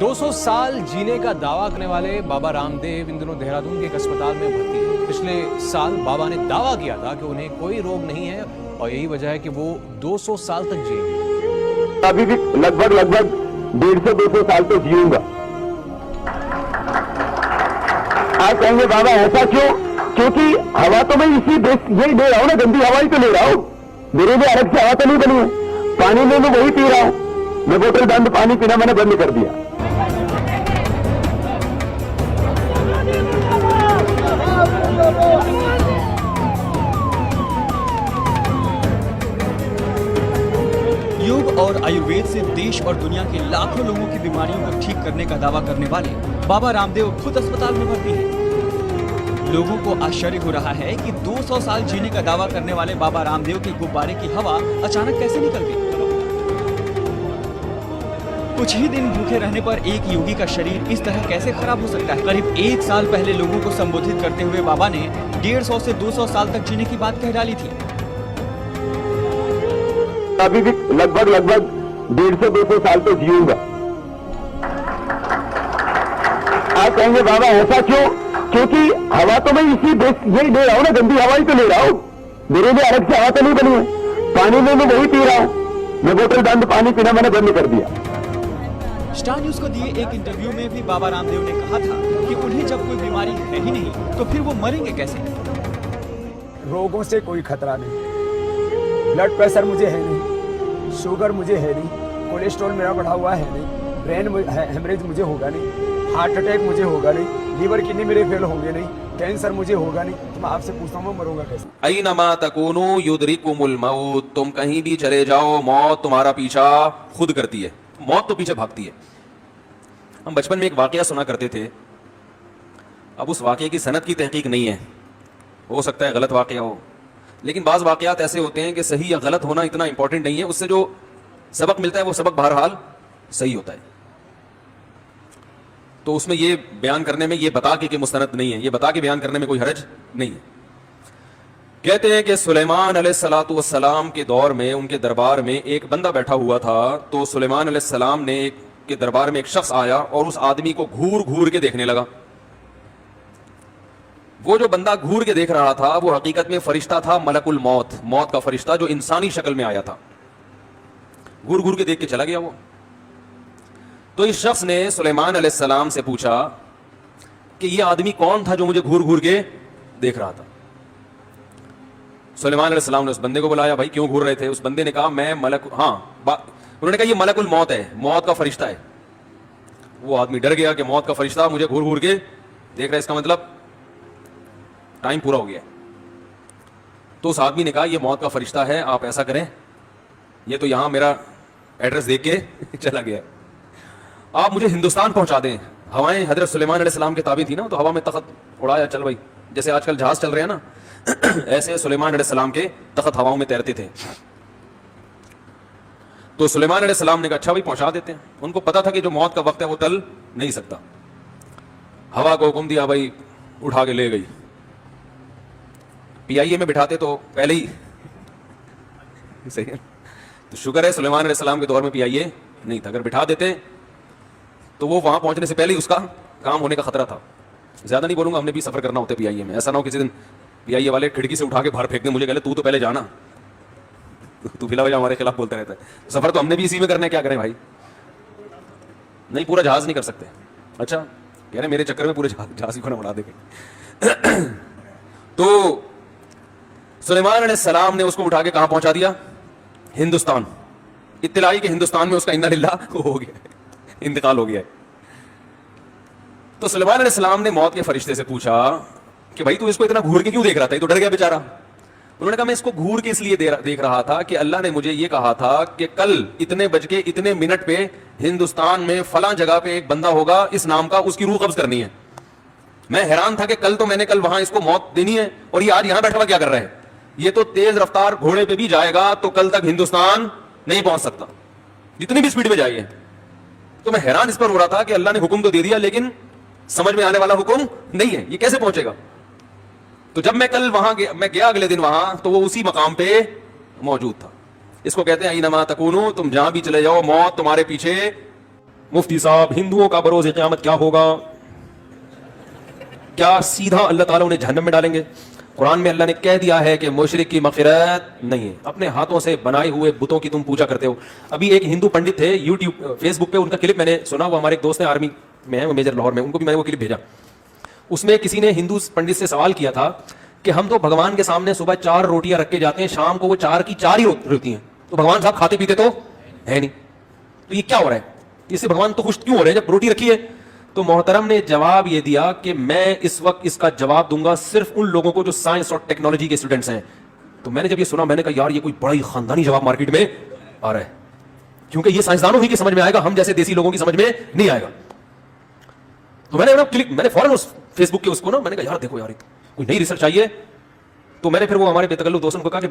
200 साल जीने का दावा करने वाले बाबा रामदेव इन दिनों देहरादून के एक अस्पताल में भर्ती हैं। पिछले साल बाबा ने दावा किया था कि उन्हें कोई रोग नहीं है और यही वजह है कि वो 200 साल तक जिएंगे। अभी भी लगभग 150-200 साल तो जीऊंगा। आप कहेंगे बाबा ऐसा क्यों? क्योंकि हवा तो मैं इसी यही ले रहा हूँ ना, गंदी हवा ही तो ले रहा हूँ। मेरे लिए अलग से हवा तो नहीं बनी है। पानी ले लो वही पी रहा हूँ। मैं बोतल बंद पानी पीना मैंने बंद कर दिया। योग और आयुर्वेद से देश और दुनिया के लाखों लोगों की बीमारियों को ठीक करने का दावा करने वाले बाबा रामदेव खुद अस्पताल में भर्ती हैं। लोगों को आश्चर्य हो रहा है कि 200 साल जीने का दावा करने वाले बाबा रामदेव के गुब्बारे की हवा अचानक कैसे निकल गई। कुछ ही दिन भूखे रहने पर एक योगी का शरीर इस तरह कैसे खराब हो सकता है। करीब 1 साल पहले लोगों को संबोधित करते हुए बाबा ने 150 से 200 साल तक जीने की बात कह डाली थी। अभी भी लगभग 150-200 साल तो जीऊंगा। आप कहेंगे बाबा ऐसा क्यों? क्योंकि हवा तो मैं इसी यही ले रहा हूँ ना, गंदी हवा ही तो ले रहा हूँ। मेरे लिए अलग से हवा तो नहीं बनी है। पानी ले लो वही पी रहा हूँ। मैं बोतल बंद पानी पीना मैंने बंद कर दिया। स्टार न्यूज को दिए एक इंटरव्यू में भी बाबा रामदेव ने कहा था कि उन्हें जब कोई बीमारी है ही नहीं तो फिर वो मरेंगे कैसे। रोगों से कोई खतरा नहीं, ब्लड प्रेशर मुझे है नहीं, शुगर मुझे है नहीं, कोलेस्ट्रॉल मेरा बढ़ा हुआ है नहीं, ब्रेन हेमरेज मुझे होगा नहीं, हार्ट अटैक मुझे होगा नहीं, लीवर किडनी मेरे फेल होंगे नहीं, कैंसर मुझे होगा नहीं। तो मैं आपसे पूछता हूँ मरूंगा कैसे? ऐनमा तकूनु युदरिकुमुल मौत, तुम कहीं भी चले जाओ मौत तुम्हारा पीछा खुद करती है। मौत तो पीछे भागती है। हम बचपन में एक वाकया सुना करते थे। अब उस वाकये की सनद की तहकीक नहीं है, हो सकता है गलत वाकया हो, लेकिन बाज़ वाकयात ऐसे होते हैं कि सही या गलत होना इतना इंपॉर्टेंट नहीं है, उससे जो सबक मिलता है वो सबक बहरहाल सही होता है। तो उसमें ये बयान करने में, ये बता के मुस्तनद नहीं है, ये बता के बयान करने में कोई हरज नहीं है। कहते हैं कि सुलेमान अलैहिस्सलातु वस्सलाम के दौर में उनके दरबार में एक बंदा बैठा हुआ था। तो सुलेमान अलैहिस्सलाम ने के दरबार में एक शख्स आया और उस आदमी को घूर घूर के देखने लगा। वो जो बंदा घूर के देख रहा था वो हकीकत में फरिश्ता था, मलकुल मौत, मौत का फरिश्ता जो इंसानी शक्ल में आया था। घूर घूर के देख के चला गया वो। तो इस शख्स ने सुलेमान अलैहिस्सलाम से पूछा कि ये आदमी कौन था जो मुझे घूर घूर के देख रहा था। सुलेमान अलैहिस्सलाम ने उस बंदे को बुलाया, भाई क्यों घूर रहे थे? उस बंदे ने कहा मैं उन्होंने कहा ये मलकुल मौत है, मौत का फरिश्ता है। वो आदमी डर गया कि मौत का फरिश्ता मुझे घूर घूर के देख रहा है, इसका मतलब टाइम पूरा हो गया। तो उस आदमी ने कहा ये मौत का फरिश्ता है, आप ऐसा करें, ये तो यहां मेरा एड्रेस देख के चला गया, आप मुझे हिंदुस्तान पहुंचा दें। हवाएं हजरत सुलेमान अलैहिस्सलाम के ताबी थी ना, तो हवा में तख्त उड़ाया, चल भाई, जैसे आजकल जहाज चल रहे हैं ना ऐसे सुलेमान अलैहिस्सलाम के तख्त हवाओं में तैरते थे। तो सुलेमान अलैहिस्सलाम ने कहा अच्छा भाई पहुंचा देते हैं। उनको पता था कि जो मौत का वक्त है वो टल नहीं सकता। हवा को हुक्म दिया, भाई उठा के ले गई। पीआईए में बिठाते तो पहले ही सही है। तो शुक्र है सुलेमान अलैहिस्सलाम के दौर में पीआईए नहीं था, अगर बिठा देते तो वो वहां पहुंचने से पहले ही उसका काम होने का खतरा था। ज्यादा नहीं बोलूंगा, हमने भी सफर करना होता है पीआईए में। ऐसा ना हो किसी दिन पीआईए वाले खिड़की से उठा के बाहर फेंक दे, मुझे कहले तू तो पहले जाना, तू फिलहाल हमारे खिलाफ बोलता रहता है। सफर तो हमने भी इसी में करना है, क्या करें भाई? नहीं, पूरा जहाज नहीं कर सकते। अच्छा कह रहे मेरे चक्कर में पूरे जहाज ही को ना उड़ा देंगे। तो सुलेमान अलैहिस्सलाम ने उसको उठा के कहां पहुंचा दिया? हिंदुस्तान। इत्तलाई के हिंदुस्तान में उसका इन्ना लिल्लाह हो गया, इंतकाल हो गया है। तो सुलेमान अलैहिस्सलाम ने मौत के फरिश्ते से पूछा कि भाई तू इसको इतना घूर के क्यों देख रहा था? ये तो डर गया बेचारा। उन्होंने कहा मैं इसको घूर के इसलिए देख रहा था कि अल्लाह ने मुझे ये कहा था कि कल इतने बज के इतने मिनट पे हिंदुस्तान में फलां जगह पे एक बंदा होगा इस नाम का, उसकी रूह कब्ज करनी है। मैं हैरान था कि कल वहां इसको मौत देनी है और ये आज यहां बैठा हुआ क्या कर रहा है? ये तो तेज रफ्तार घोड़े पे भी जाएगा तो कल तक हिंदुस्तान नहीं पहुंच सकता, जितनी भी स्पीड में जाइए। तो मैं हैरान इस पर हो रहा था कि अल्लाह ने हुक्म तो दे दिया लेकिन समझ में आने वाला हुक्म नहीं है, ये कैसे पहुंचेगा? तो जब मैं कल मैं गया अगले दिन वहां, तो वो उसी मकाम पे मौजूद था। इसको कहते हैं ऐनमा तकूनु, तुम जहां भी चले जाओ मौत तुम्हारे पीछे मुफ्ती साहब हिंदुओं का बरोज़ क़यामत क्या होगा, क्या सीधा अल्लाह ताला उन्हें जहन्नम में डालेंगे? कुरान में अल्लाह ने कह दिया है कि मुशरिक की मग़फ़िरत नहीं है, अपने हाथों से बनाए हुए बुतों की तुम पूजा करते हो। अभी एक हिंदू पंडित थे यूट्यूब फेसबुक पे, उनका क्लिप मैंने सुना, वो हमारे एक दोस्त हैं आर्मी में है, वो मेजर लाहौर में, उनको भी मैंने वो क्लिप भेजा। उसमें किसी ने हिंदू पंडित से सवाल किया था कि हम तो भगवान के सामने सुबह 4 रोटियां रख के जाते हैं, शाम को वो 4 की 4 ही होती हैं, तो भगवान साहब खाते पीते तो है नहीं, तो ये क्या हो रहा है, इससे भगवान तो खुश क्यों हो रहे हैं जब रोटी रखी है? तो मोहतरम ने जवाब ये दिया कि मैं इस वक्त इसका जवाब दूंगा सिर्फ उन लोगों को जो साइंस और टेक्नोलॉजी के स्टूडेंट्स हैं। तो मैंने जब ये सुना, मैंने कहा यार ये कोई बड़ा ही खानदानी जवाब मार्केट में आ रहा है, क्योंकि ये साइंसदानों ही की समझ में आएगा, हम जैसे देसी लोगों की समझ में नहीं आएगा। तो मैंने फौरन उस फेसबुक के उसको ना, मैंने कहा यार देखो यार कोई नई रिसर्च चाहिए। तो मैंने फिर वो हमारे बेतकल्लुफ़ दोस्तों को कहा कि